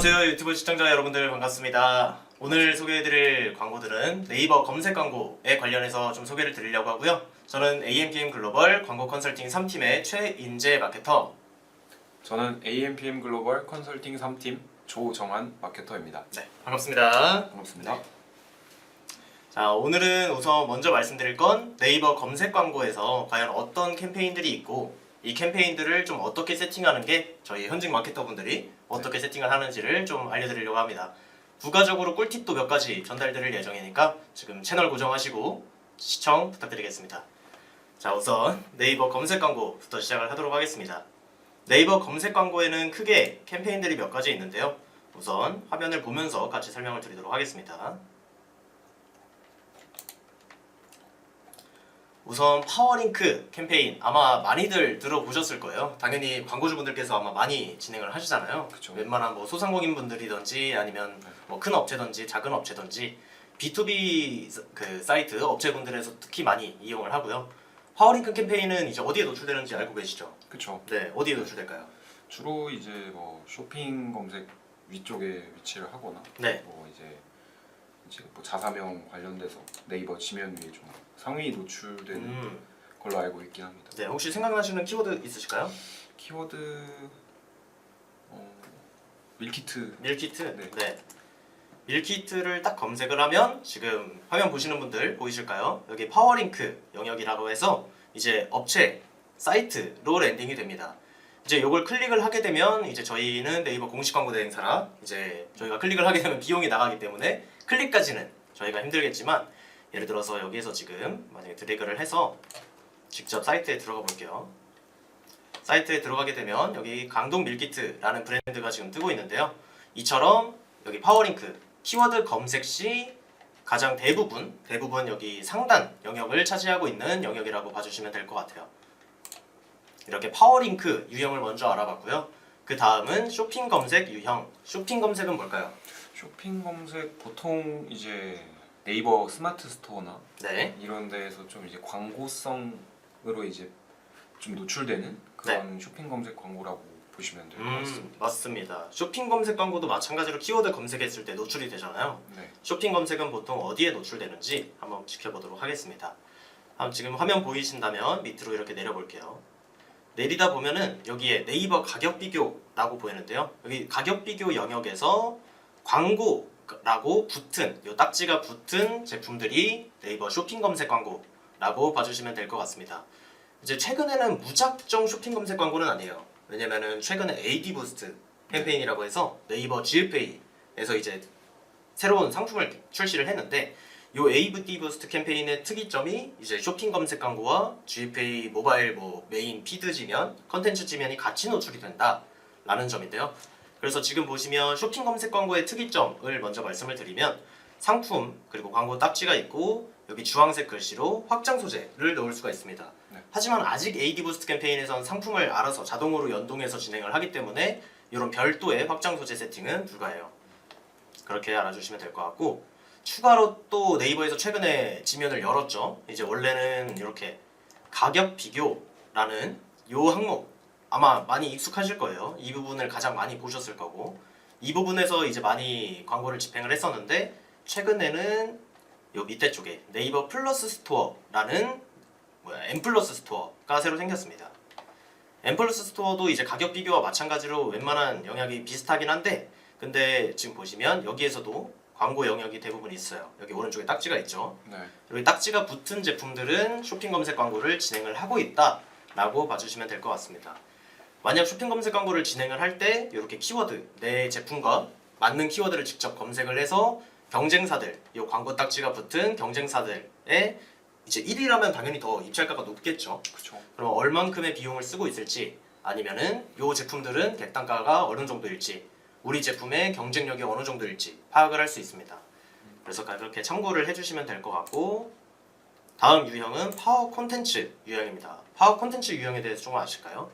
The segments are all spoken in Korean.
안녕하세요 유튜브 시청자 여러분들 반갑습니다. 오늘 소개해드릴 광고들은 네이버 검색 광고에 관련해서 좀 소개를 드리려고 하고요. 저는 AMPM 글로벌 광고 컨설팅 3팀의 최인재 마케터. 저는 AMPM 글로벌 컨설팅 3팀 조정한 마케터입니다. 네, 반갑습니다. 반갑습니다. 네. 자, 오늘은 우선 먼저 말씀드릴 건 네이버 검색 광고에서 과연 어떤 캠페인들이 있고 이 캠페인들을 좀 어떻게 세팅하는 게 저희 현직 마케터분들이 어떻게 세팅을 하는지를 좀 알려드리려고 합니다. 부가적으로 꿀팁도 몇 가지 전달드릴 예정이니까 지금 채널 고정하시고 시청 부탁드리겠습니다. 자, 우선 네이버 검색 광고부터 시작을 하도록 하겠습니다. 네이버 검색 광고에는 크게 캠페인들이 몇 가지 있는데요. 우선 화면을 보면서 같이 설명을 드리도록 하겠습니다. 우선 파워링크 캠페인 아마 많이들 들어보셨을 거예요. 당연히 광고주분들께서 아마 많이 진행을 하시잖아요. 그쵸. 웬만한 뭐 소상공인 분들이든지 아니면 뭐 큰 업체든지 작은 업체든지 B2B 그 사이트 업체분들에서 특히 많이 이용을 하고요. 파워링크 캠페인은 이제 어디에 노출되는지 알고 계시죠? 그쵸. 네, 어디에 노출될까요? 주로 이제 뭐 쇼핑 검색 위쪽에 위치를 하거나 네. 뭐 이제 뭐 자사명 관련돼서 네이버 지면 위에 좀 상위 노출되는 걸로 알고 있긴 합니다. 네, 혹시 생각나시는 키워드 있으실까요? 키워드 밀키트. 밀키트? 네. 네. 밀키트를 딱 검색을 하면 지금 화면 보시는 분들 보이실까요? 여기 파워링크 영역이라고 해서 이제 업체 사이트로 랜딩이 됩니다. 이제 이걸 클릭을 하게 되면 이제 저희는 네이버 공식 광고 대행사라 이제 저희가 클릭을 하게 되면 비용이 나가기 때문에 클릭까지는 저희가 힘들겠지만 예를 들어서 여기에서 지금 만약에 드래그를 해서 직접 사이트에 들어가 볼게요. 사이트에 들어가게 되면 여기 강동 밀키트라는 브랜드가 지금 뜨고 있는데요. 이처럼 여기 파워링크 키워드 검색 시 가장 대부분 여기 상단 영역을 차지하고 있는 영역이라고 봐주시면 될 것 같아요. 이렇게 파워링크 유형을 먼저 알아봤고요. 그 다음은 쇼핑 검색 유형. 쇼핑 검색은 뭘까요? 쇼핑 검색 보통 이제 네이버 스마트 스토어나 네. 이런 데에서 좀 이제 광고성으로 이제 좀 노출되는 그런 쇼핑 검색 광고라고 보시면 될 것 같습니다. 맞습니다. 쇼핑 검색 광고도 마찬가지로 키워드 검색했을 때 노출이 되잖아요. 네. 쇼핑 검색은 보통 어디에 노출되는지 한번 지켜보도록 하겠습니다. 지금 화면 보이신다면 밑으로 이렇게 내려볼게요. 내리다 보면은 여기에 네이버 가격 비교라고 보이는데요. 여기 가격 비교 영역에서 광고라고 붙은 요 딱지가 붙은 제품들이 네이버 쇼핑 검색 광고라고 봐주시면 될 것 같습니다. 이제 최근에는 무작정 쇼핑 검색 광고는 아니에요. 왜냐면은 최근에 AD 부스트 캠페인이라고 해서 네이버 GFA에서 이제 새로운 상품을 출시를 했는데 요 AD 부스트 캠페인의 특이점이 이제 쇼핑 검색 광고와 GFA 모바일 뭐 메인 피드 지면, 컨텐츠 지면이 같이 노출이 된다라는 점인데요. 그래서 지금 보시면 쇼핑 검색 광고의 특이점을 먼저 말씀을 드리면 상품 그리고 광고 딱지가 있고 여기 주황색 글씨로 확장 소재를 넣을 수가 있습니다. 네. 하지만 아직 AD 부스트 캠페인에선 상품을 알아서 자동으로 연동해서 진행을 하기 때문에 이런 별도의 확장 소재 세팅은 불가해요. 그렇게 알아주시면 될 것 같고 추가로 또 네이버에서 최근에 지면을 열었죠. 이제 원래는 이렇게 가격 비교라는 요 항목 아마 많이 익숙하실 거예요. 이 부분을 가장 많이 보셨을 거고 이 부분에서 이제 많이 광고를 집행을 했었는데 최근에는 요 밑에 쪽에 네이버 플러스 스토어라는 M 플러스 스토어가 새로 생겼습니다. M 플러스 스토어도 이제 가격 비교와 마찬가지로 웬만한 영역이 비슷하긴 한데 근데 지금 보시면 여기에서도 광고 영역이 대부분 있어요. 여기 오른쪽에 딱지가 있죠. 네. 여기 딱지가 붙은 제품들은 쇼핑 검색 광고를 진행을 하고 있다라고 봐주시면 될 것 같습니다. 만약 쇼핑 검색 광고를 진행을 할 때 이렇게 키워드 내 제품과 맞는 키워드를 직접 검색을 해서 경쟁사들, 이 광고 딱지가 붙은 경쟁사들의 이제 1위라면 당연히 더 입찰가가 높겠죠. 그렇죠. 그럼 얼만큼의 비용을 쓰고 있을지 아니면은 이 제품들은 객단가가 어느 정도일지 우리 제품의 경쟁력이 어느 정도일지 파악을 할 수 있습니다. 그래서 그렇게 참고를 해주시면 될 것 같고 다음 유형은 파워 콘텐츠 유형입니다. 파워 콘텐츠 유형에 대해서 좀 아실까요?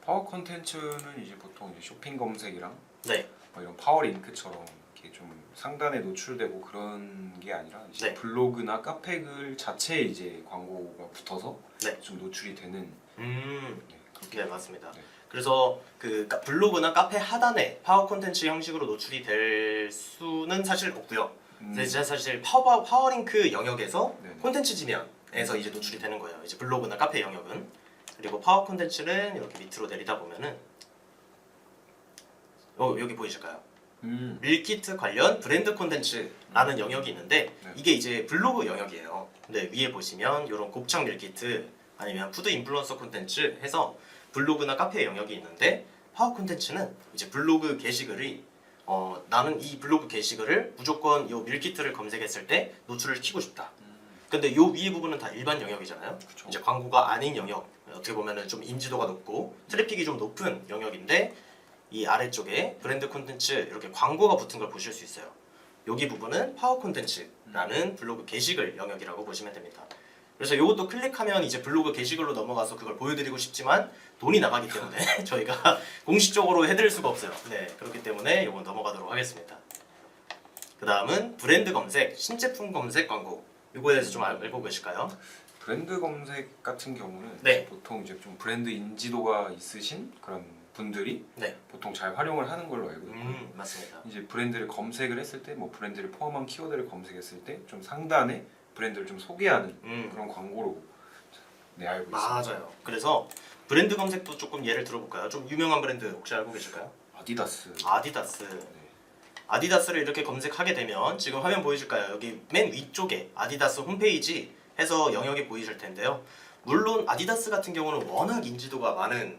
파워 콘텐츠는 이제 보통 이제 쇼핑 검색이랑 네. 뭐 이런 파워 링크처럼 이렇게 좀 상단에 노출되고 그런 게 아니라 이제 네. 블로그나 카페 글 자체에 이제 광고가 붙어서 네. 좀 노출이 되는 음. 네, 그렇게 네, 맞습니다. 네. 그래서 그 블로그나 카페 하단에 파워 콘텐츠 형식으로 노출이 될 수는 사실 없고요. 근데 제가 사실 파워링크 영역에서 네네. 콘텐츠 지면에서 이제 노출이 되는 거예요. 이제 블로그나 카페 영역은. 그리고 파워 콘텐츠는 이렇게 밑으로 내리다 보면은 여기 보이실까요? 밀키트 관련 브랜드 콘텐츠라는 영역이 있는데 네. 이게 이제 블로그 영역이에요. 근데 위에 보시면 이런 곱창 밀키트 아니면 푸드 인플루언서 콘텐츠 해서 블로그나 카페 영역이 있는데 파워 콘텐츠는 이제 블로그 게시글이 나는 이 블로그 게시글을 무조건 요 밀키트를 검색했을 때 노출을 시키고 싶다. 근데 요 위에 부분은 다 일반 영역이잖아요. 그쵸. 이제 광고가 아닌 영역, 어떻게 보면은 좀 인지도가 높고 트래픽이 좀 높은 영역인데 이 아래쪽에 브랜드 콘텐츠 이렇게 광고가 붙은 걸 보실 수 있어요. 여기 부분은 파워 콘텐츠라는 블로그 게시글 영역이라고 보시면 됩니다. 그래서 이것도 클릭하면 이제 블로그 게시글로 넘어가서 그걸 보여드리고 싶지만 돈이 나가기 때문에 저희가 공식적으로 해드릴 수가 없어요. 네, 그렇기 때문에 이건 넘어가도록 하겠습니다. 그 다음은 브랜드 검색, 신제품 검색 광고. 이거에 대해서 좀 알고 계실까요? 브랜드 검색 같은 경우는 네. 보통 이제 좀 브랜드 인지도가 있으신 그런 분들이 네, 보통 잘 활용을 하는 걸로 알고 있고요. 맞습니다. 이제 브랜드를 검색을 했을 때, 뭐 브랜드를 포함한 키워드를 검색했을 때 좀 상단에 브랜드를 좀 소개하는 그런 광고로 네 알고 있습니다. 맞아요. 그래서 브랜드 검색도 조금 예를 들어볼까요? 좀 유명한 브랜드 혹시 알고 계실까요? 아디다스. 아디다스. 네. 아디다스를 이렇게 검색하게 되면 지금 화면 보이실까요? 여기 맨 위쪽에 아디다스 홈페이지 해서 영역이 보이실 텐데요. 물론 아디다스 같은 경우는 워낙 인지도가 많은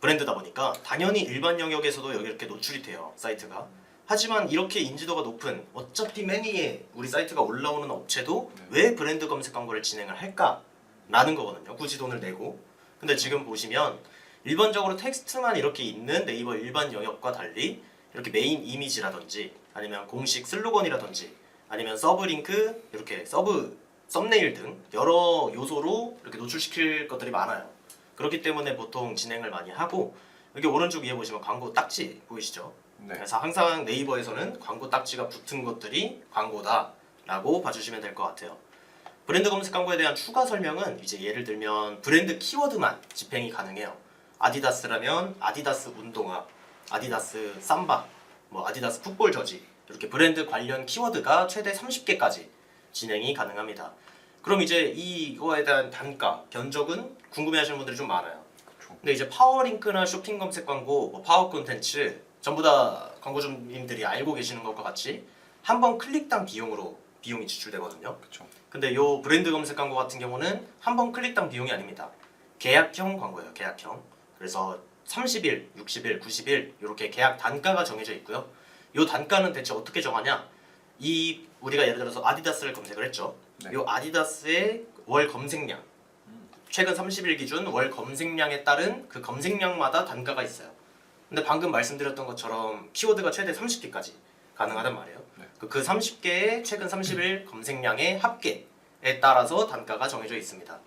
브랜드다 보니까 당연히 일반 영역에서도 여기 이렇게 노출이 돼요, 사이트가. 하지만 이렇게 인지도가 높은 어차피 맨 위에 우리 사이트가 올라오는 업체도 왜 브랜드 검색 광고를 진행을 할까라는 거거든요. 굳이 돈을 내고. 근데 지금 보시면 일반적으로 텍스트만 이렇게 있는 네이버 일반 영역과 달리 이렇게 메인 이미지라든지 아니면 공식 슬로건이라든지 아니면 서브링크 이렇게 썸네일 등 여러 요소로 이렇게 노출시킬 것들이 많아요. 그렇기 때문에 보통 진행을 많이 하고 여기 오른쪽 위에 보시면 광고 딱지 보이시죠? 네. 그래서 항상 네이버에서는 광고 딱지가 붙은 것들이 광고다라고 봐주시면 될 것 같아요. 브랜드 검색 광고에 대한 추가 설명은 이제 예를 들면 브랜드 키워드만 집행이 가능해요. 아디다스라면 아디다스 운동화, 아디다스 삼바, 뭐 아디다스 풋볼 저지 이렇게 브랜드 관련 키워드가 최대 30개까지 진행이 가능합니다. 그럼 이제 이거에 대한 단가, 견적은 궁금해하시는 분들이 좀 많아요. 그렇죠. 근데 이제 파워링크나 쇼핑 검색 광고, 뭐 파워 콘텐츠 전부 다 광고주님들이 알고 계시는 것과 같이 한 번 클릭당 비용이 지출되거든요. 그렇죠. 근데 요 브랜드 검색 광고 같은 경우는 한 번 클릭당 비용이 아닙니다. 계약형 광고예요. 계약형. 그래서 30일, 60일, 90일 이렇게 계약 단가가 정해져 있고요. 요 단가는 대체 어떻게 정하냐? 우리가 예를 들어서 아디다스를 검색을 했죠. 네. 요 아디다스의 월 검색량, 최근 30일 기준 월 검색량에 따른 그 검색량마다 단가가 있어요. 근데 방금 말씀드렸던 것처럼 키워드가 최대 30개까지 가능하단 말이에요. 네. 그 30개의 최근 30일 검색량의 합계에 따라서 단가가 정해져 있습니다.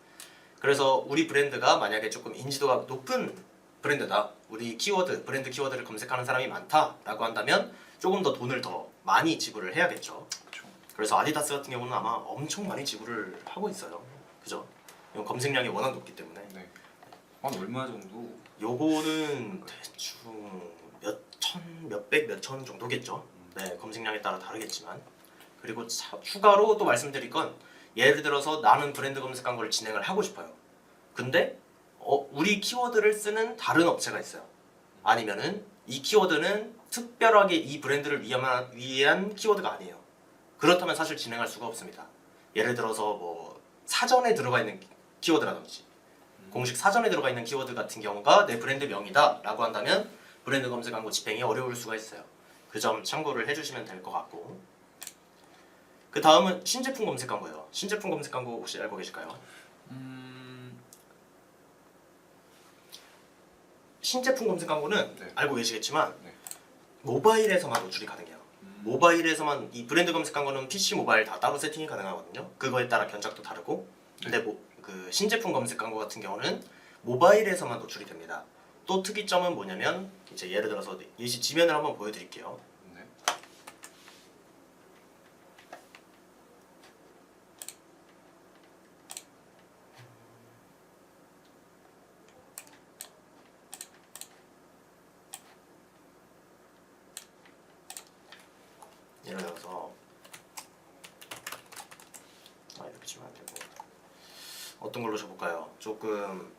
그래서 우리 브랜드가 만약에 조금 인지도가 높은 브랜드다, 우리 브랜드 키워드를 검색하는 사람이 많다라고 한다면 조금 더 돈을 더 많이 지불을 해야겠죠. 그렇죠. 그래서 아디다스 같은 경우는 아마 엄청 많이 지불을 하고 있어요. 그죠? 이건 검색량이 워낙 높기 때문에. 네. 한 얼마 정도? 요거는 대충 몇백, 몇천 정도겠죠. 네, 검색량에 따라 다르겠지만. 그리고 추가로 또 말씀드릴 건 예를 들어서 나는 브랜드 검색 광고를 진행을 하고 싶어요. 근데 우리 키워드를 쓰는 다른 업체가 있어요. 아니면은 이 키워드는 특별하게 이 브랜드를 위한 키워드가 아니에요. 그렇다면 사실 진행할 수가 없습니다. 예를 들어서 뭐 사전에 들어가 있는 키워드라든지 공식 사전에 들어가 있는 키워드 같은 경우가 내 브랜드 명이다 라고 한다면 브랜드 검색 광고 집행이 어려울 수가 있어요. 그 점 참고를 해주시면 될 것 같고, 그 다음은 신제품 검색 광고예요. 신제품 검색 광고 혹시 알고 계실까요? 신제품 검색 광고는 네. 알고 계시겠지만 네. 모바일에서만 노출이 가능해요. 모바일에서만, 이 브랜드 검색 광고는 PC, 모바일 다 따로 세팅이 가능하거든요. 그거에 따라 견적도 다르고. 근데 그 신제품 검색 광고 같은 경우는 모바일에서만 노출이 됩니다. 또 특이점은 뭐냐면 이제 예를 들어서 예시 지면을 한번 보여드릴게요. 네. 있어서 이렇게 주면 안 되고 어떤 걸로 줘볼까요? 조금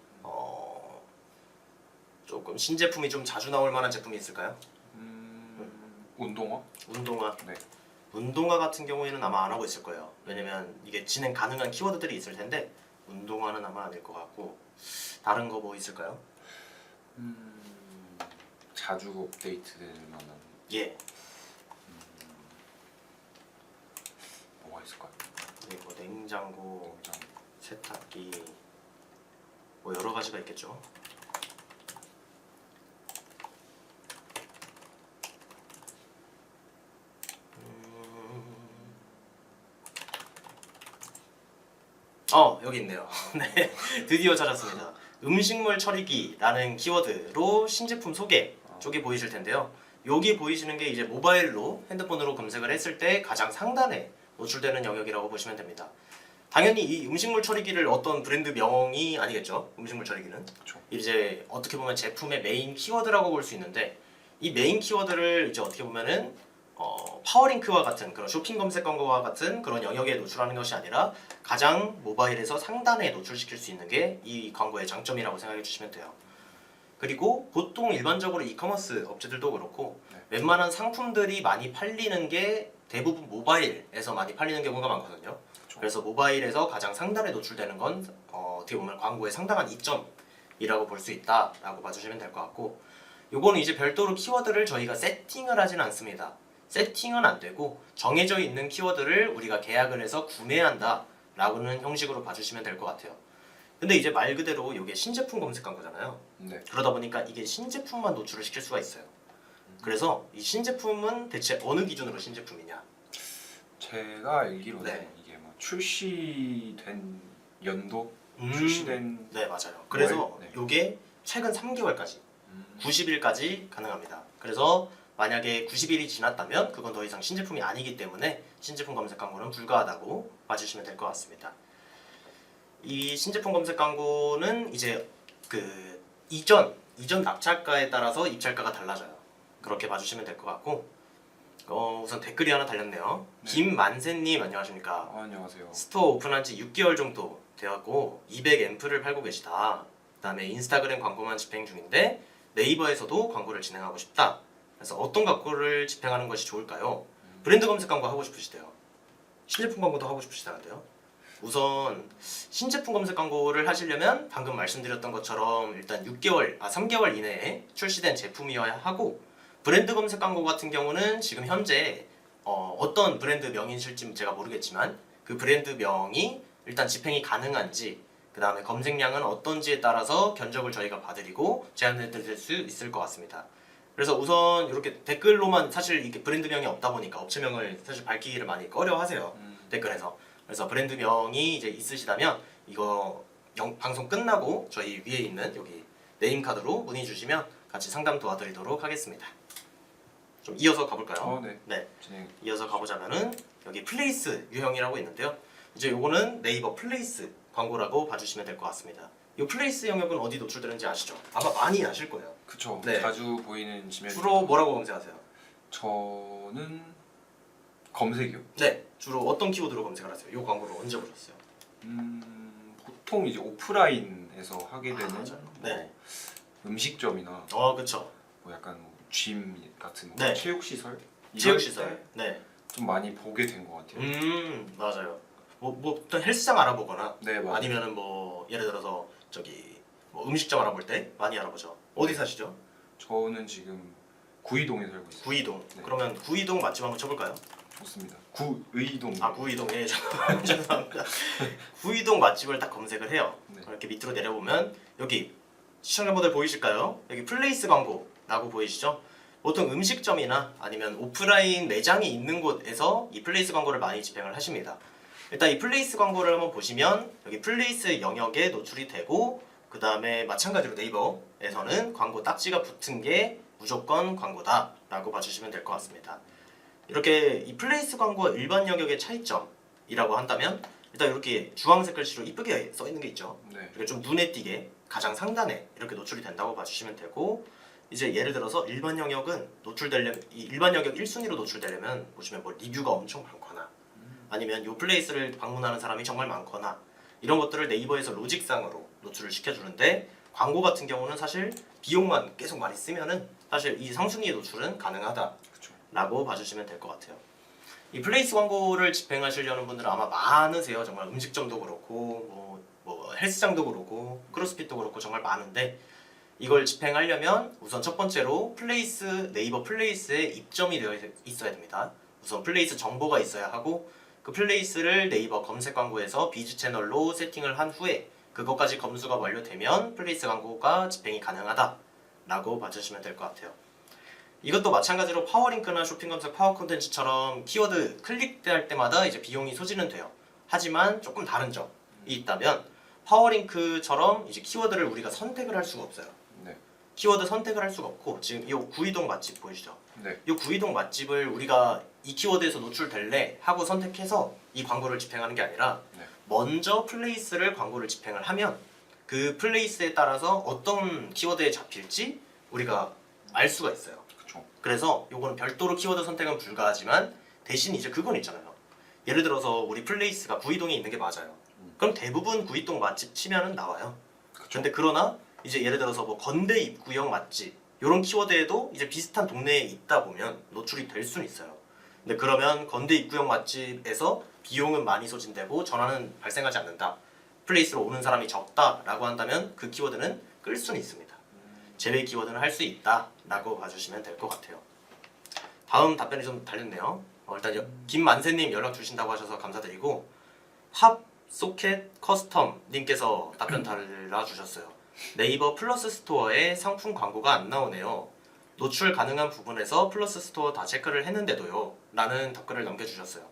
조금 신제품이 좀 자주 나올 만한 제품이 있을까요? 운동화? 운동화. 네. 운동화 같은 경우에는 아마 안 하고 있을 거예요. 왜냐면 이게 진행 가능한 키워드들이 있을 텐데 운동화는 아마 아닐 것 같고 다른 거 뭐 있을까요? 자주 업데이트될 만한 예. 뭐가 있을까요? 그리고 냉장고, 굉장히 세탁기 뭐 여러 가지가 있겠죠. 여기 있네요. 네, 드디어 찾았습니다. 음식물 처리기라는 키워드로 신제품 소개 쪽이 보이실 텐데요. 여기 보이시는 게 이제 모바일로 핸드폰으로 검색을 했을 때 가장 상단에 노출되는 영역이라고 보시면 됩니다. 당연히 이 음식물 처리기를 어떤 브랜드 명이 아니겠죠. 음식물 처리기는 그렇죠. 이제 어떻게 보면 제품의 메인 키워드라고 볼 수 있는데 이 메인 키워드를 이제 어떻게 보면은 파워링크와 같은 그런 쇼핑 검색 광고와 같은 그런 영역에 노출하는 것이 아니라 가장 모바일에서 상단에 노출시킬 수 있는 게 이 광고의 장점이라고 생각해 주시면 돼요. 그리고 보통 일반적으로 이커머스 업체들도 그렇고 웬만한 상품들이 많이 팔리는 게 대부분 모바일에서 많이 팔리는 경우가 많거든요. 그래서 모바일에서 가장 상단에 노출되는 건 어떻게 보면 광고의 상당한 이점이라고 볼 수 있다라고 봐주시면 될 것 같고, 요거는 이제 별도로 키워드를 저희가 세팅을 하진 않습니다. 세팅은 안 되고 정해져 있는 키워드를 우리가 계약을 해서 구매한다 라고는 형식으로 봐주시면 될 것 같아요. 근데 이제 말 그대로 이게 신제품 검색 광고잖아요. 네. 그러다 보니까 이게 신제품만 노출을 시킬 수가 있어요. 그래서 이 신제품은 대체 어느 기준으로 신제품이냐? 제가 알기로는 네. 이게 뭐 출시된 연도, 출시된 네, 맞아요. 그래서 네. 이게 최근 3개월까지 90일까지 가능합니다. 그래서 만약에 90일이 지났다면 그건 더 이상 신제품이 아니기 때문에 신제품 검색 광고는 불가하다고 봐주시면 될 것 같습니다. 이 신제품 검색 광고는 이제 그 이전 낙찰가에 따라서 입찰가가 달라져요. 그렇게 봐주시면 될 것 같고, 우선 댓글이 하나 달렸네요. 네. 김만세님 안녕하십니까? 안녕하세요. 스토어 오픈한 지 6개월 정도 되었고 200앰프를 팔고 계시다. 그다음에 인스타그램 광고만 집행 중인데 네이버에서도 광고를 진행하고 싶다. 그래서 어떤 광고를 집행하는 것이 좋을까요? 브랜드 검색 광고 하고 싶으시대요. 신제품 광고도 하고 싶으시다는데요. 우선 신제품 검색 광고를 하시려면 방금 말씀드렸던 것처럼 일단 3개월 이내에 출시된 제품이어야 하고, 브랜드 검색 광고 같은 경우는 지금 현재 어떤 브랜드 명이실지 제가 모르겠지만 그 브랜드 명이 일단 집행이 가능한지, 그 다음에 검색량은 어떤지에 따라서 견적을 저희가 봐드리고 제안해 드릴 수 있을 것 같습니다. 그래서 우선 이렇게 댓글로만 사실 이게 브랜드명이 없다 보니까 업체명을 사실 밝히기를 많이 꺼려 하세요. 댓글에서. 그래서 브랜드명이 이제 있으시다면 이거 방송 끝나고 저희 위에 있는 여기 네임카드로 문의 주시면 같이 상담 도와드리도록 하겠습니다. 좀 이어서 가볼까요? 네. 네. 진행. 이어서 가보자면은 여기 플레이스 유형이라고 있는데요. 이제 요거는 네이버 플레이스 광고라고 봐주시면 될 것 같습니다. 이 플레이스 영역은 어디 노출되는지 아시죠? 아마 많이 아실 거예요. 그쵸. 네. 자주 보이는 지면. 주로 뭐라고 검색하세요? 저는 검색이요. 네. 주로 어떤 키워드로 검색을 하세요? 이 광고를 언제 보셨어요? 보통 이제 오프라인에서 하게 되는 맞아요. 뭐 네. 음식점이나 그쵸. 뭐 약간 뭐 짐 같은 네. 체육시설, 체육시설. 네. 좀 많이 보게 된 것 같아요. 맞아요. 뭐 어떤 헬스장 알아보거나 네, 맞아요. 아니면은 뭐 예를 들어서 저기 뭐 음식점 알아볼 때 많이 알아보죠. 어디 사시죠? 저는 지금 구이동에 살고 있어요. 구이동. 네. 그러면 구이동 맛집 한번 쳐볼까요? 좋습니다. 구의동. 구이동. 예, 죄송합니다. 구이동 맛집을 딱 검색을 해요. 네. 이렇게 밑으로 내려보면 여기 시청자분들 보이실까요? 여기 플레이스 광고라고 보이시죠? 보통 음식점이나 아니면 오프라인 매장이 있는 곳에서 이 플레이스 광고를 많이 집행을 하십니다. 일단 이 플레이스 광고를 한번 보시면 여기 플레이스 영역에 노출이 되고, 그 다음에 마찬가지로 네이버에서는 광고 딱지가 붙은 게 무조건 광고다 라고 봐주시면 될 것 같습니다. 이렇게 이 플레이스 광고와 일반 영역의 차이점이라고 한다면 일단 이렇게 주황색 글씨로 이쁘게 써 있는 게 있죠. 네. 이렇게 좀 눈에 띄게 가장 상단에 이렇게 노출이 된다고 봐주시면 되고, 이제 예를 들어서 일반 영역은 노출되려면 이 일반 영역 1순위로 노출되려면 보시면 뭐 리뷰가 엄청 많거나 아니면 요 플레이스를 방문하는 사람이 정말 많거나 이런 것들을 네이버에서 로직상으로 노출을 시켜주는데 광고 같은 경우는 사실 비용만 계속 많이 쓰면은 사실 이 상순위의 노출은 가능하다라고 그쵸. 봐주시면 될 것 같아요. 이 플레이스 광고를 집행하시려는 분들은 아마 많으세요. 정말 음식점도 그렇고 뭐 헬스장도 그렇고 크로스핏도 그렇고 정말 많은데 이걸 집행하려면 우선 첫 번째로 플레이스 네이버 플레이스에 입점이 되어 있어야 됩니다. 우선 플레이스 정보가 있어야 하고 그 플레이스를 네이버 검색 광고에서 비즈 채널로 세팅을 한 후에 그것까지 검수가 완료되면 플레이스 광고가 집행이 가능하다라고 봐주시면 될 것 같아요. 이것도 마찬가지로 파워링크나 쇼핑 검색 파워 콘텐츠처럼 키워드 클릭할 때마다 이제 비용이 소지는 돼요. 하지만 조금 다른 점이 있다면 파워링크처럼 이제 키워드를 우리가 선택을 할 수가 없어요. 네. 키워드 선택을 할 수가 없고 지금 이 구이동 맛집 보이시죠? 네. 이 구이동 맛집을 우리가 이 키워드에서 노출될래 하고 선택해서 이 광고를 집행하는 게 아니라 네. 먼저 플레이스를 광고를 집행을 하면 그 플레이스에 따라서 어떤 키워드에 잡힐지 우리가 알 수가 있어요. 그쵸. 그래서 요거는 별도로 키워드 선택은 불가하지만 대신 이제 그건 있잖아요. 예를 들어서 우리 플레이스가 구이동에 있는 게 맞아요. 그럼 대부분 구이동 맛집 치면은 나와요. 그쵸. 근데 그러나 이제 예를 들어서 뭐 건대 입구역 맛집 이런 키워드에도 이제 비슷한 동네에 있다 보면 노출이 될 수는 있어요. 근데 그러면 건대 입구역 맛집에서 비용은 많이 소진되고 전환은 발생하지 않는다. 플레이스로 오는 사람이 적다라고 한다면 그 키워드는 끌 수는 있습니다. 제외 키워드는 할 수 있다라고 봐주시면 될 것 같아요. 다음 답변이 좀 달렸네요. 일단 김만세님 연락 주신다고 하셔서 감사드리고 팝 소켓 커스텀 님께서 답변 달아주셨어요. 네이버 플러스 스토어에 상품 광고가 안 나오네요. 노출 가능한 부분에서 플러스 스토어 다 체크를 했는데도요 라는 답글을 남겨주셨어요.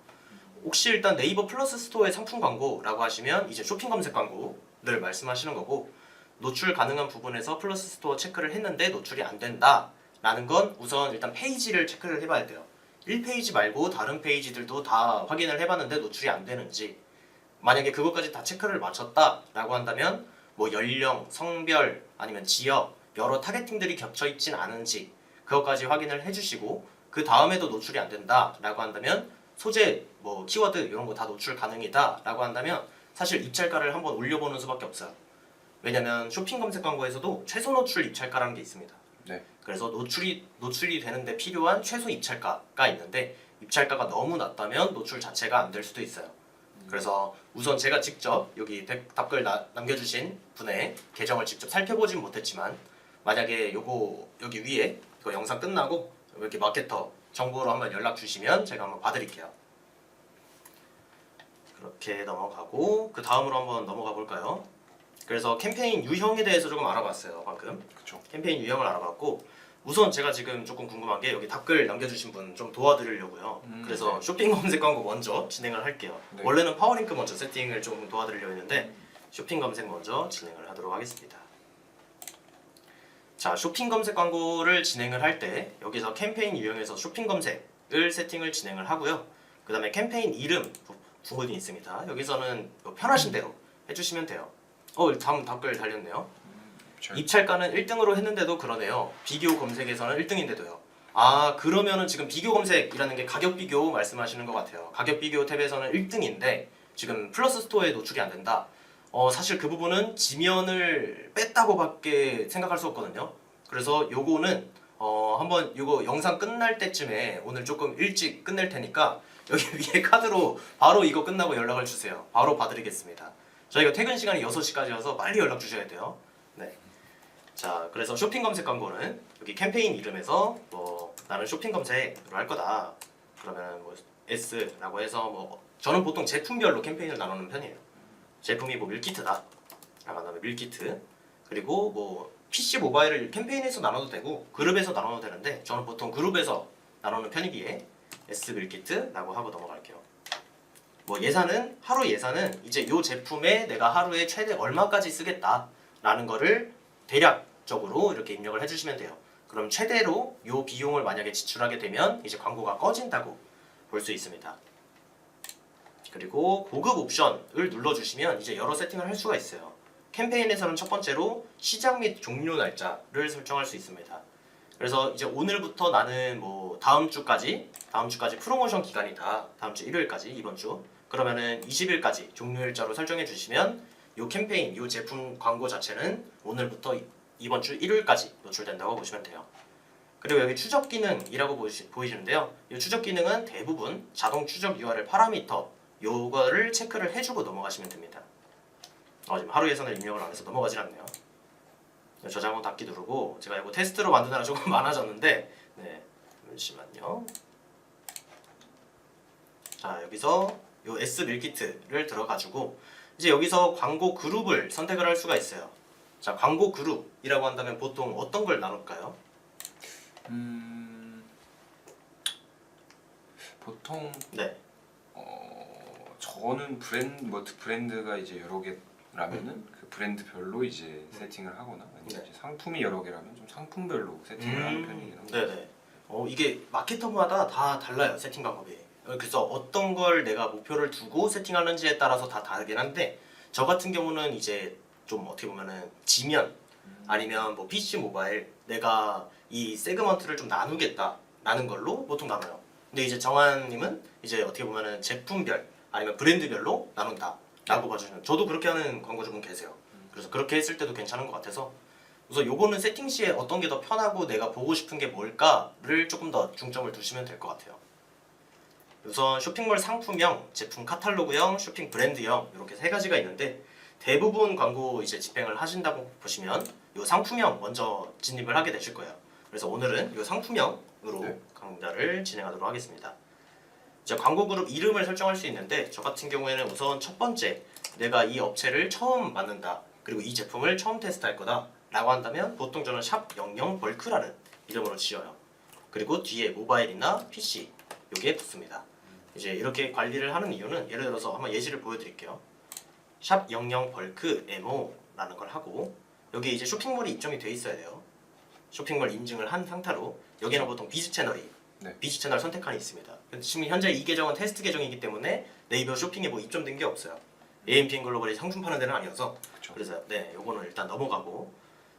혹시 일단 네이버 플러스 스토어의 상품 광고라고 하시면 이제 쇼핑 검색 광고를 말씀하시는 거고 노출 가능한 부분에서 플러스 스토어 체크를 했는데 노출이 안 된다 라는 건 우선 일단 페이지를 체크를 해봐야 돼요. 1페이지 말고 다른 페이지들도 다 확인을 해봤는데 노출이 안 되는지 만약에 그것까지 다 체크를 마쳤다 라고 한다면 뭐 연령, 성별 아니면 지역 여러 타겟팅들이 겹쳐있진 않은지 그것까지 확인을 해주시고 그 다음에도 노출이 안 된다 라고 한다면 소재, 뭐 키워드 이런 거 다 노출 가능이다 라고 한다면 사실 입찰가를 한번 올려보는 수밖에 없어요. 왜냐면 쇼핑 검색 광고에서도 최소 노출 입찰가라는 게 있습니다. 네. 그래서 노출이 되는데 필요한 최소 입찰가가 있는데 입찰가가 너무 낮다면 노출 자체가 안 될 수도 있어요. 그래서 우선 제가 직접 여기 답글 남겨주신 분의 계정을 직접 살펴보진 못했지만 만약에 요거 여기 위에 이거 영상 끝나고 이렇게 마케터 정보로 한번 연락 주시면 제가 한번 봐드릴게요. 그렇게 넘어가고 그 다음으로 한번 넘어가 볼까요? 그래서 캠페인 유형에 대해서 조금 알아봤어요 방금. 그쵸. 캠페인 유형을 알아봤고 우선 제가 지금 조금 궁금한 게 여기 답글 남겨주신 분 좀 도와드리려고요. 그래서 네. 쇼핑 검색 광고 먼저 진행을 할게요. 네. 원래는 파워링크 먼저 세팅을 좀 도와드리려고 했는데 쇼핑 검색 먼저 진행을 하도록 하겠습니다. 자, 쇼핑 검색 광고를 진행을 할 때 여기서 캠페인 유형에서 쇼핑 검색을 세팅을 진행을 하고요. 그 다음에 캠페인 이름 부분이 있습니다. 여기서는 뭐 편하신 대로 해주시면 돼요. 다음 답글 달렸네요. 입찰가는 1등으로 했는데도 그러네요. 비교 검색에서는 1등인데도요. 아, 그러면은 지금 비교 검색이라는 게 가격 비교 말씀하시는 것 같아요. 가격 비교 탭에서는 1등인데 지금 플러스 스토어에 노출이 안 된다. 사실 그 부분은 지면을 뺐다고밖에 생각할 수 없거든요. 그래서 요거는 한번 요거 영상 끝날 때쯤에 오늘 조금 일찍 끝낼 테니까 여기 위에 카드로 바로 이거 끝나고 연락을 주세요. 바로 봐드리겠습니다. 저희가 퇴근 시간이 6시까지여서 빨리 연락 주셔야 돼요. 네. 자, 그래서 쇼핑 검색 광고는 여기 캠페인 이름에서 뭐 나는 쇼핑 검색으로 할 거다. 그러면 뭐 S라고 해서 뭐 저는 보통 제품별로 캠페인을 나누는 편이에요. 제품이 뭐 밀키트다. 그다음에 밀키트. 그리고 뭐 PC 모바일을 캠페인에서 나눠도 되고 그룹에서 나눠도 되는데 저는 보통 그룹에서 나누는 편이기에 S 밀키트라고 하고 넘어갈게요. 뭐 하루 예산은 이제 요 제품에 내가 하루에 최대 얼마까지 쓰겠다라는 거를 대략적으로 이렇게 입력을 해주시면 돼요. 그럼 최대로 요 비용을 만약에 지출하게 되면 이제 광고가 꺼진다고 볼 수 있습니다. 그리고 고급 옵션을 눌러주시면 이제 여러 세팅을 할 수가 있어요. 캠페인에서는 첫 번째로 시작 및 종료 날짜를 설정할 수 있습니다. 그래서 이제 오늘부터 나는 뭐 다음 주까지 프로모션 기간이다. 다음 주 일요일까지 이번 주. 그러면은 20일까지 종료일자로 설정해 주시면 요 캠페인, 요 제품 광고 자체는 오늘부터 이번 주 일요일까지 노출된다고 보시면 돼요. 그리고 여기 추적 기능이라고 보이시는데요. 이 추적 기능은 대부분 자동 추적 URL 파라미터 요거를 체크를 해주고 넘어가시면 됩니다. 지금 하루 예산을 입력을 안 해서 넘어가질 않네요. 저장은 닫기 누르고 제가 이거 테스트로 만드느라 조금 많아졌는데 네, 잠시만요. 자, 여기서 요 S 밀키트를 들어가지고 이제 여기서 광고 그룹을 선택을 할 수가 있어요. 자, 광고 그룹이라고 한다면 보통 어떤 걸 나눌까요? 보통 네. 저는 브랜드가 이제 여러 개라면은 그 브랜드별로 이제 세팅을 하거나 아니면 네. 이제 상품이 여러 개라면 좀 상품별로 세팅을 하는 편이긴 합니다. 네네. 이게 마케터마다 다 달라요, 세팅 방법이. 그래서 어떤 걸 내가 목표를 두고 세팅하는지에 따라서 다 다르긴 한데 저 같은 경우는 이제 좀 어떻게 보면은 지면 아니면 뭐 PC 모바일 내가 이 세그먼트를 좀 나누겠다라는 걸로 보통 나눠요. 근데 이제 정한님은 이제 어떻게 보면은 제품별 아니면 브랜드별로 나눈다라고 봐주시면 저도 그렇게 하는 광고주분 계세요. 그래서 그렇게 했을 때도 괜찮은 것 같아서 우선 요거는 세팅 시에 어떤 게 더 편하고 내가 보고 싶은 게 뭘까를 조금 더 중점을 두시면 될 것 같아요. 우선 쇼핑몰 상품형, 제품 카탈로그형, 쇼핑 브랜드형 이렇게 세 가지가 있는데 대부분 광고 이제 집행을 하신다고 보시면 요 상품형 먼저 진입을 하게 되실 거예요. 그래서 오늘은 요 상품형으로 네. 강좌를 진행하도록 하겠습니다. 이제 광고 그룹 이름을 설정할 수 있는데 저 같은 경우에는 우선 첫 번째 내가 이 업체를 처음 만든다 그리고 이 제품을 처음 테스트할 거다 라고 한다면 보통 저는 샵00 벌크라는 이름으로 지어요. 그리고 뒤에 모바일이나 PC 요게 붙습니다. 이제 이렇게 관리를 하는 이유는 예를 들어서 한번 예시를 보여드릴게요. 샵00 벌크 MO라는 걸 하고 여기 이제 쇼핑몰이 입점이 돼 있어야 돼요. 쇼핑몰 인증을 한 상태로 여기는 보통 비즈 채널이 비즈 채널 선택칸이 있습니다. 근데 지금 현재 이 계정은 테스트 계정이기 때문에 네이버 쇼핑에 뭐 입점된 게 없어요. AMPM 글로벌이 상품 파는 데는 아니어서 그쵸. 그래서 네, 요거는 일단 넘어가고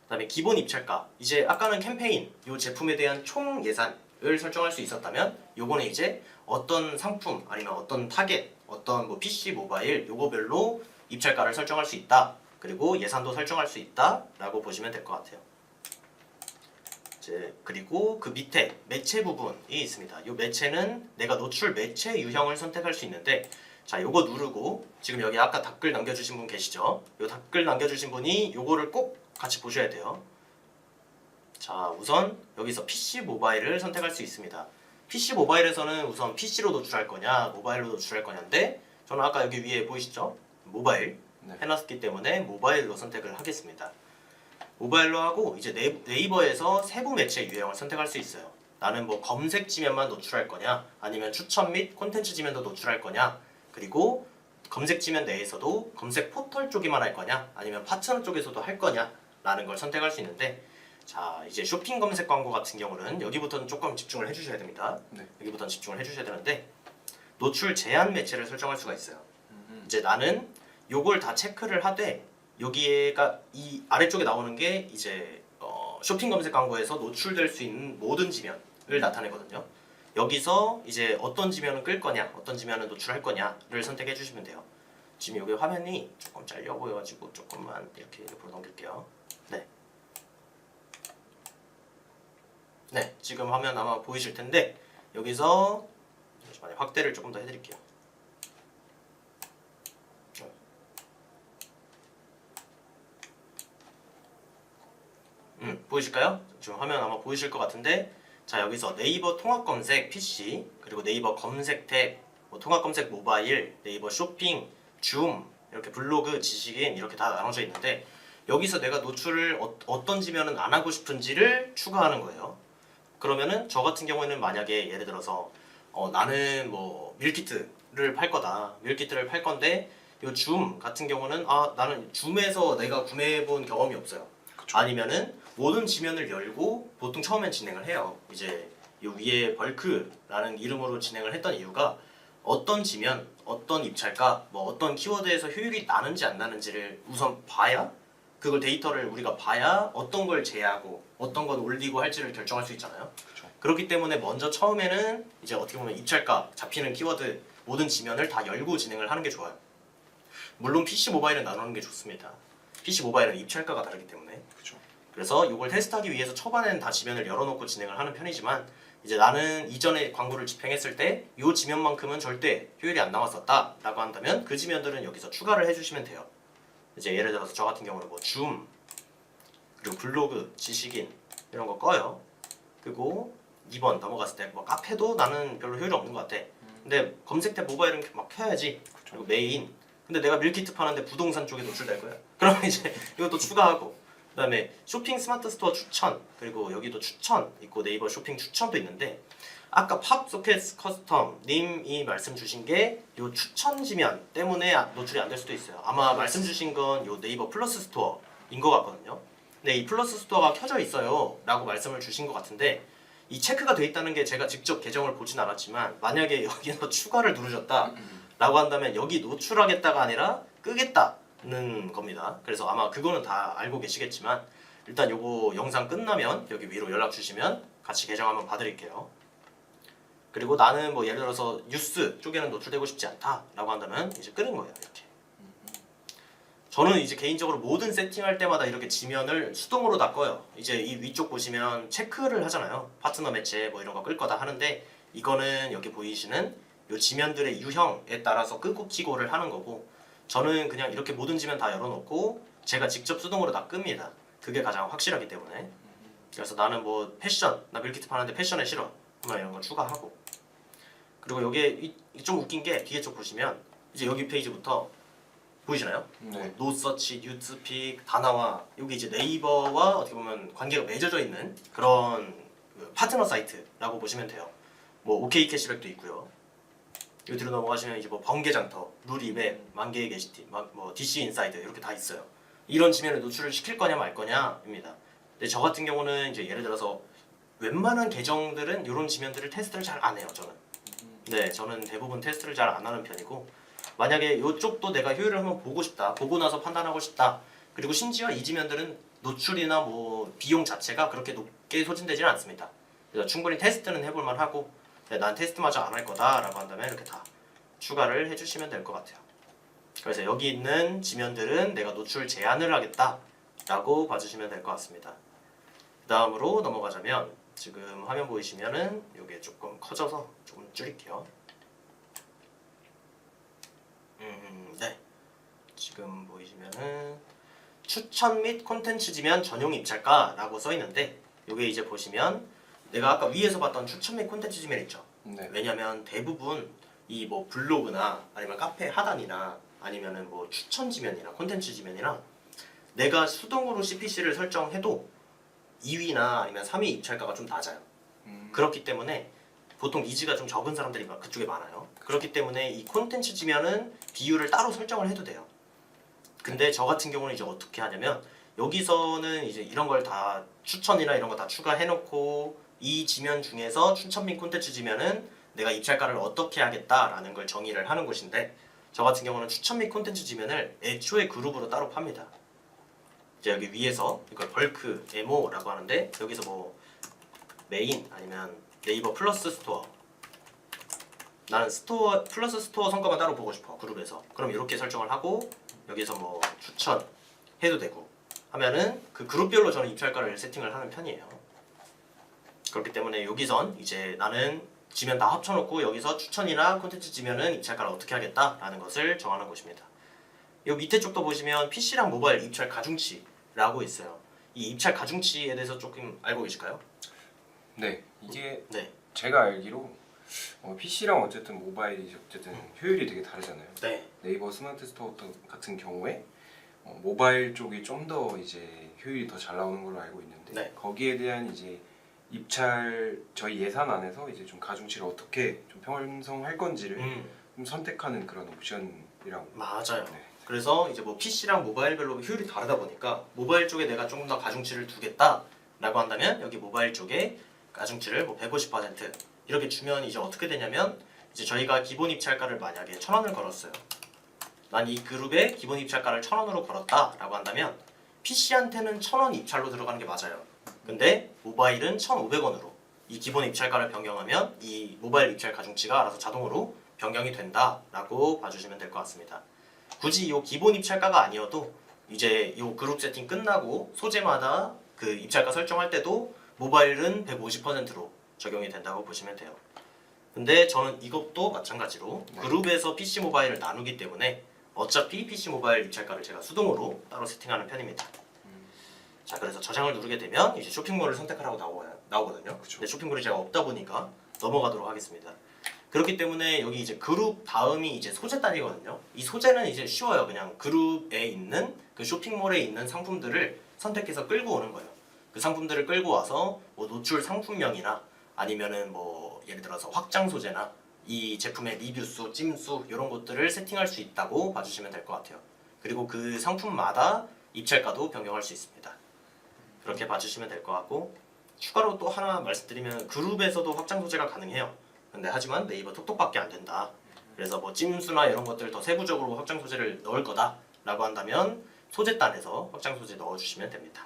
그다음에 기본 입찰가 이제 아까는 캠페인 요 제품에 대한 총 예산을 설정할 수 있었다면 요거는 이제 어떤 상품 아니면 어떤 타겟 어떤 뭐 PC 모바일 요거별로 입찰가를 설정할 수 있다 그리고 예산도 설정할 수 있다 라고 보시면 될 것 같아요. 이제 그리고 그 밑에 매체 부분이 있습니다. 요 매체는 내가 노출 매체 유형을 선택할 수 있는데 자 요거 누르고 지금 여기 아까 댓글 남겨주신 분 계시죠? 요 댓글 남겨주신 분이 요거를 꼭 같이 보셔야 돼요. 자 우선 여기서 PC 모바일을 선택할 수 있습니다. PC 모바일에서는 우선 PC로 노출할 거냐 모바일로 노출할 거냐인데 저는 아까 여기 위에 보이시죠? 모바일 해놨기 때문에 모바일로 선택을 하겠습니다. 모바일로 하고 이제 네이버에서 세부 매체 유형을 선택할 수 있어요. 나는 뭐 검색 지면만 노출할 거냐 아니면 추천 및 콘텐츠 지면도 노출할 거냐 그리고 검색 지면 내에서도 검색 포털 쪽에만 할 거냐 아니면 파트너 쪽에서도 할 거냐 라는 걸 선택할 수 있는데 자 이제 쇼핑 검색 광고 같은 경우는 여기부터는 조금 집중을 해주셔야 됩니다. 여기부터는 집중을 해주셔야 되는데 노출 제한 매체를 설정할 수가 있어요. 이제 나는 요걸 다 체크를 하되 여기가 이 아래쪽에 나오는 게 이제 쇼핑 검색 광고에서 노출될 수 있는 모든 지면을 나타내거든요. 여기서 이제 어떤 지면은 끌 거냐, 어떤 지면은 노출할 거냐를 선택해 주시면 돼요. 지금 여기 화면이 조금 잘려 보여가지고 조금만 이렇게 옆으로 넘길게요. 네, 지금 화면 아마 보이실 텐데 여기서 잠시만요, 확대를 조금 더 해드릴게요. 보이실까요? 지금 화면 아마 보이실 것 같은데 자 여기서 네이버 통합 검색 PC 그리고 네이버 검색 탭 뭐 통합 검색 모바일 네이버 쇼핑 줌 이렇게 블로그 지식인 이렇게 다 나눠져 있는데 여기서 내가 노출을 어떤 지면은 안 하고 싶은지를 추가하는 거예요. 그러면은 저 같은 경우에는 만약에 예를 들어서 나는 뭐 밀키트를 팔 거다 밀키트를 팔 건데 요 줌 같은 경우는 나는 줌에서 내가 구매해 본 경험이 없어요. 아니면은 모든 지면을 열고 보통 처음엔 진행을 해요. 이제 요 위에 벌크라는 이름으로 진행을 했던 이유가 어떤 지면, 어떤 입찰가, 뭐 어떤 키워드에서 효율이 나는지 안 나는지를 우선 봐야 그걸 데이터를 우리가 봐야 어떤 걸 제외하고 어떤 건 올리고 할지를 결정할 수 있잖아요. 그렇죠. 그렇기 때문에 먼저 처음에는 이제 어떻게 보면 입찰가 잡히는 키워드 모든 지면을 다 열고 진행을 하는 게 좋아요. 물론 PC 모바일은 나누는 게 좋습니다. PC 모바일은 입찰가가 다르기 때문에. 그렇죠. 그래서 이걸 테스트하기 위해서 초반에는 다 지면을 열어놓고 진행을 하는 편이지만 이제 나는 이전에 광고를 집행했을 때 이 지면만큼은 절대 효율이 안 나왔었다라고 한다면 그 지면들은 여기서 추가를 해주시면 돼요. 이제 예를 들어서 저 같은 경우는 뭐 줌 그리고 블로그, 지식인 이런 거 꺼요. 그리고 2번 넘어갔을 때 뭐 카페도 나는 별로 효율이 없는 것 같아. 근데 검색 탭 모바일은 막 켜야지. 그리고 메인. 근데 내가 밀키트 파는데 부동산 쪽에 노출될 거야. 그럼 이제 이것도 추가하고. 그다음에 쇼핑 스마트 스토어 추천 그리고 여기도 추천 있고 네이버 쇼핑 추천도 있는데 아까 팝 소켓 커스텀 님이 말씀 주신 게 요 추천 지면 때문에 노출이 안 될 수도 있어요. 아마 말씀 주신 건 요 네이버 플러스 스토어인 것 같거든요. 근데 이 플러스 스토어가 켜져 있어요 라고 말씀을 주신 것 같은데 이 체크가 돼 있다는 게 제가 직접 계정을 보진 않았지만 만약에 여기서 추가를 누르셨다 라고 한다면 여기 노출하겠다가 아니라 끄겠다는 겁니다. 그래서 아마 그거는 다 알고 계시겠지만 일단 요거 영상 끝나면 여기 위로 연락 주시면 같이 계정 한번 봐드릴게요. 그리고 나는 뭐 예를 들어서 뉴스 쪽에는 노출되고 싶지 않다 라고 한다면 이제 끄는 거예요. 이렇게 저는 이제 개인적으로 모든 세팅할 때마다 이렇게 지면을 수동으로 다 꺼요. 이제 이 위쪽 보시면 체크를 하잖아요. 파트너 매체 뭐 이런 거 끌 거다 하는데 이거는 여기 보이시는 이 지면들의 유형에 따라서 끄고 키고를 하는 거고 저는 그냥 이렇게 모든 지면 다 열어놓고 제가 직접 수동으로 다 끕니다. 그게 가장 확실하기 때문에. 그래서 나는 뭐 패션, 나 밀키트 파는데 패션에 싫어. 뭐 이런 거 추가하고. 그리고 여기에 좀 웃긴 게 뒤에 쪽 보시면 이제 여기 페이지부터 보이시나요? 네. 노서치, 뉴스픽 다 나와. 여기 이제 네이버와 어떻게 보면 관계가 맺어져 있는 그런 그 파트너 사이트라고 보시면 돼요. 뭐 OK 캐시백도 있고요. 여기 뒤로 넘어가시면 이제 뭐 번개장터, 룰이벤, 만개의 게시티, 뭐 DC 인사이드 이렇게 다 있어요. 이런 지면을 노출을 시킬 거냐 말 거냐입니다. 근데 저 같은 경우는 이제 예를 들어서 웬만한 계정들은 이런 지면들을 테스트를 잘 안 해요. 네, 저는 대부분 테스트를 잘 안 하는 편이고 만약에 이쪽도 내가 효율을 한번 보고 싶다, 보고 나서 판단하고 싶다. 그리고 심지어 이 지면들은 노출이나 뭐 비용 자체가 그렇게 높게 소진되지는 않습니다. 그래서 충분히 테스트는 해볼 만하고 난 테스트마저 안 할 거다라고 한다면 이렇게 다 추가를 해주시면 될 것 같아요. 그래서 여기 있는 지면들은 내가 노출 제한을 하겠다라고 봐주시면 될 것 같습니다. 그 다음으로 넘어가자면 지금 화면 보이시면은 이게 조금 커져서 조금 줄일게요. 네. 지금 보이시면은 추천 및 콘텐츠 지면 전용 입찰가라고 써 있는데 이게 이제 보시면 내가 아까 위에서 봤던 추천 및 콘텐츠 지면 있죠. 네. 왜냐면 대부분 이 뭐 블로그나 아니면 카페 하단이나 아니면은 뭐 추천 지면이나 콘텐츠 지면이나 내가 수동으로 CPC를 설정해도 2위나 아니면 3위 입찰가가 좀 낮아요. 그렇기 때문에 보통 니즈가 좀 적은 사람들이 그쪽에 많아요. 그렇기 때문에 이 콘텐츠 지면은 비율을 따로 설정을 해도 돼요. 근데 저 같은 경우는 이제 어떻게 하냐면 여기서는 이제 이런 걸 다 추천이나 이런 거 다 추가해놓고 이 지면 중에서 추천 및 콘텐츠 지면은 내가 입찰가를 어떻게 하겠다라는 걸 정의를 하는 곳인데 저 같은 경우는 추천 및 콘텐츠 지면을 애초에 그룹으로 따로 팝니다. 이제 여기 위에서 이걸 벌크 에모라고 하는데 여기서 뭐 메인 아니면 네이버 플러스 스토어 나는 스토어 플러스 스토어 성과만 따로 보고 싶어 그룹에서 그럼 이렇게 설정을 하고 여기서 뭐 추천 해도 되고 하면은 그 그룹별로 저는 입찰가를 세팅을 하는 편이에요. 그렇기 때문에 여기선 이제 나는 지면 다 합쳐놓고 여기서 추천이나 콘텐츠 지면은 입찰가를 어떻게 하겠다라는 것을 정하는 곳입니다. 이 밑에 쪽도 보시면 PC랑 모바일 입찰 가중치라고 있어요. 이 입찰 가중치에 대해서 조금 알고 계실까요? 네. 이게 네. 제가 알기로 PC랑 어쨌든 모바일이 어쨌든 효율이 되게 다르잖아요. 네. 네이버 스마트 스토어 같은 경우에 모바일 쪽이 좀 더 이제 효율이 더 잘 나오는 걸로 알고 있는데 네. 거기에 대한 이제 입찰 저희 예산 안에서 이제 좀 가중치를 어떻게 좀 편성할 건지를 좀 선택하는 그런 옵션이라고. 맞아요. 네. 그래서 이제 뭐 PC랑 모바일별로 효율이 다르다 보니까 모바일 쪽에 내가 조금 더 가중치를 두겠다라고 한다면 여기 모바일 쪽에 가중치를 뭐 150% 이렇게 주면 이제 어떻게 되냐면 이제 저희가 기본 입찰가를 만약에 1,000원을 걸었어요. 난 이 그룹에 기본 입찰가를 1,000원으로 걸었다라고 한다면 PC한테는 1,000원 입찰로 들어가는 게 맞아요. 근데 모바일은 1,500원으로 이 기본 입찰가를 변경하면 이 모바일 입찰 가중치가 알아서 자동으로 변경이 된다라고 봐주시면 될 것 같습니다. 굳이 이 기본 입찰가가 아니어도 이제 이 그룹 세팅 끝나고 소재마다 그 입찰가 설정할 때도 모바일은 150%로 적용이 된다고 보시면 돼요. 근데 저는 이것도 마찬가지로 그룹에서 PC 모바일을 나누기 때문에 어차피 PC 모바일 입찰가를 제가 수동으로 따로 세팅하는 편입니다. 자, 그래서 저장을 누르게 되면 이제 쇼핑몰을 선택하라고 나오거든요. 그쵸. 근데 쇼핑몰이 제가 없다 보니까 넘어가도록 하겠습니다. 그렇기 때문에 여기 이제 그룹 다음이 이제 소재 단위거든요. 이 소재는 이제 쉬워요. 그냥 그룹에 있는 그 쇼핑몰에 있는 상품들을 선택해서 끌고 오는 거예요. 그 상품들을 끌고 와서 뭐 노출 상품명이나 아니면은 뭐 예를 들어서 확장 소재나 이 제품의 리뷰수, 찜수 이런 것들을 세팅할 수 있다고 봐주시면 될 것 같아요. 그리고 그 상품마다 입찰가도 변경할 수 있습니다. 그렇게 봐주시면 될 것 같고, 추가로 또 하나 말씀드리면 그룹에서도 확장 소재가 가능해요. 근데 하지만 네이버 톡톡밖에 안 된다. 그래서 뭐 찜수나 이런 것들 더 세부적으로 확장 소재를 넣을 거다라고 한다면 소재단에서 확장 소재 넣어주시면 됩니다.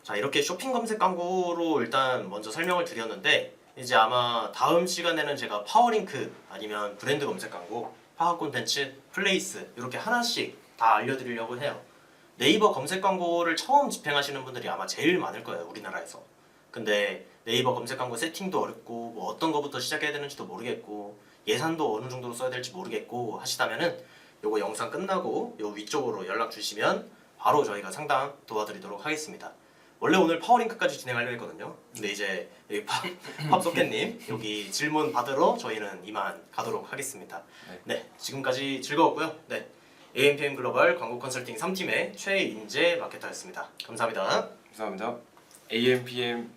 자, 이렇게 쇼핑 검색 광고로 일단 먼저 설명을 드렸는데, 이제 아마 다음 시간에는 제가 파워링크 아니면 브랜드 검색 광고, 파워 콘텐츠, 플레이스 이렇게 하나씩 다 알려드리려고 해요. 네이버 검색 광고를 처음 집행하시는 분들이 아마 제일 많을 거예요, 우리나라에서. 근데 네이버 검색 광고 세팅도 어렵고 뭐 어떤 거부터 시작해야 되는지도 모르겠고 예산도 어느 정도로 써야 될지 모르겠고 하시다면은 요거 영상 끝나고 요 위쪽으로 연락 주시면 바로 저희가 상담 도와드리도록 하겠습니다. 원래 오늘 파워링크까지 진행하려고 했거든요. 근데 이제 여기 팝소켓님 여기 질문 받으러 저희는 이만 가도록 하겠습니다. 네, 지금까지 즐거웠고요. 네, AMPM 글로벌 광고 컨설팅 3팀의 최인재 마케터였습니다. 감사합니다. 감사합니다. AMPM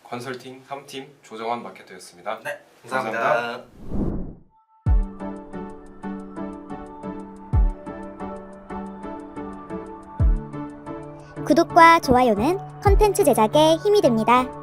컨설팅 3팀 조정환 마케터였습니다. 네, 감사합니다. 구독과 좋아요는 컨텐츠 제작에 힘이 됩니다.